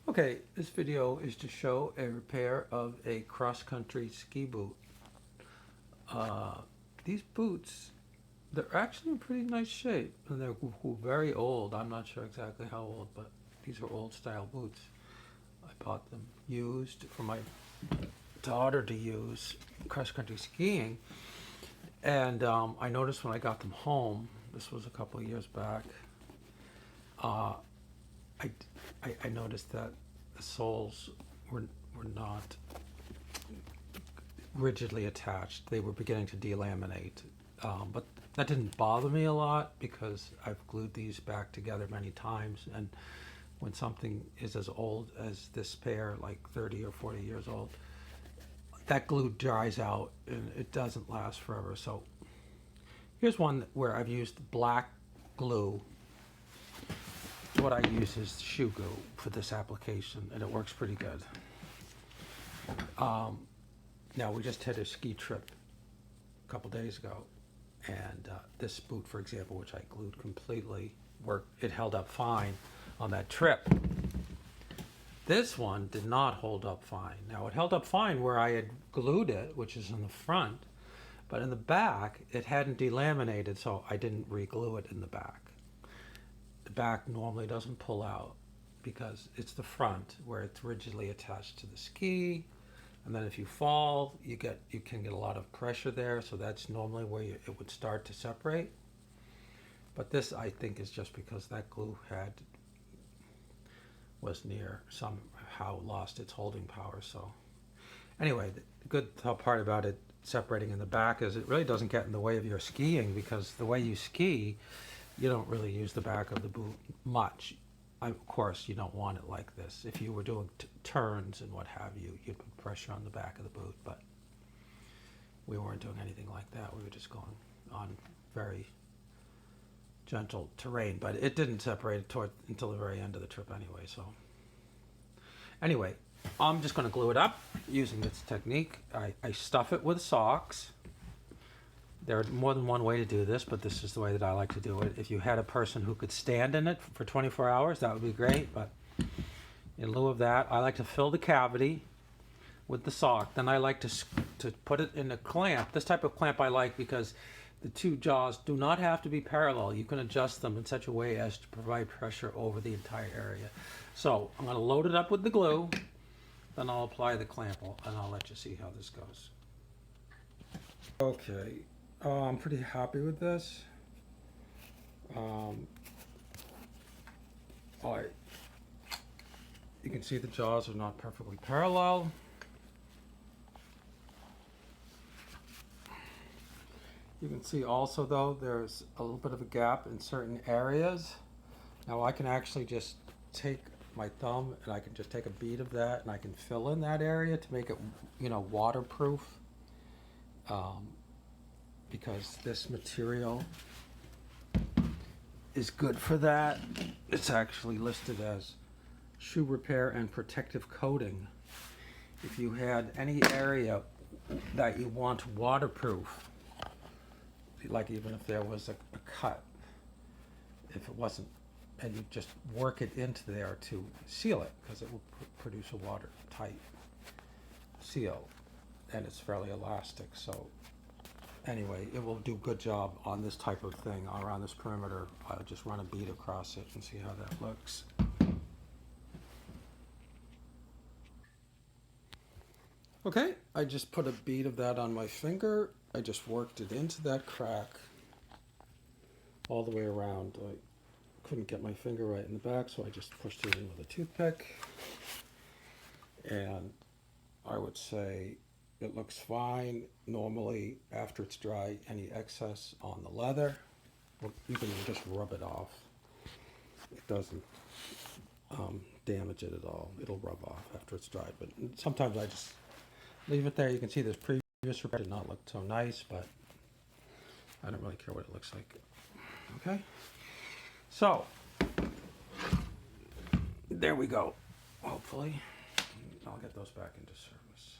Okay, this video is to show a repair of a cross-country ski boot. These boots, they're actually in pretty nice shape, and they're very old. I'm not sure exactly how old, but these are old style boots. I bought them used for my daughter to use cross-country skiing, and I noticed when I got them home, this was a couple of years back, I noticed that the soles were not rigidly attached. They were beginning to delaminate. But that didn't bother me a lot because I've glued these back together many times. And when something is as old as this pair, like 30 or 40 years old, that glue dries out and it doesn't last forever. So here's one where I've used black glue. What I use is Shoe Goo for this application, and it works pretty good. Now, we just had a ski trip a couple days ago, and this boot, for example, which I glued completely, it held up fine on that trip. This one did not hold up fine. Now, it held up fine where I had glued it, which is in the front, but in the back, it hadn't delaminated, so I didn't re-glue it in the back. The back normally doesn't pull out because it's the front where it's rigidly attached to the ski, and then if you fall, you can get a lot of pressure there, so that's normally where it would start to separate. But this, I think, is just because that glue was somehow lost its holding power. So anyway, the good part about it separating in the back is it really doesn't get in the way of your skiing, because the way you ski, you don't really use the back of the boot much. Of course, you don't want it like this. If you were doing turns and what have you, you'd put pressure on the back of the boot, but we weren't doing anything like that. We were just going on very gentle terrain, but it didn't separate until the very end of the trip anyway. So anyway, I'm just going to glue it up using this technique. I stuff it with socks. There are more than one way to do this, but this is the way that I like to do it. If you had a person who could stand in it for 24 hours, that would be great. But in lieu of that, I like to fill the cavity with the sock. Then I like to put it in a clamp. This type of clamp I like because the two jaws do not have to be parallel. You can adjust them in such a way as to provide pressure over the entire area. So I'm going to load it up with the glue. Then I'll apply the clamp, and I'll let you see how this goes. Okay. I'm pretty happy with this. You can see the jaws are not perfectly parallel. You can see also, though, there's a little bit of a gap in certain areas. Now I can actually just take my thumb and I can just take a bead of that and I can fill in that area to make it, waterproof. Because this material is good for that. It's actually listed as shoe repair and protective coating. If you had any area that you want waterproof, like even if there was a cut, if it wasn't, and you just work it into there to seal it, because it will produce a watertight seal, and it's fairly elastic. So anyway, it will do a good job on this type of thing around this perimeter. I'll just run a bead across it and see how that looks. Okay, I just put a bead of that on my finger. I just worked it into that crack all the way around. I couldn't get my finger right in the back, so I just pushed it in with a toothpick. And I would say it looks fine. Normally, after it's dry, any excess on the leather, you can just rub it off. It doesn't damage it at all. It'll rub off after it's dried. But sometimes I just leave it there. You can see this previous repair did not look so nice, but I don't really care what it looks like. Okay? So, there we go. Hopefully, I'll get those back into service.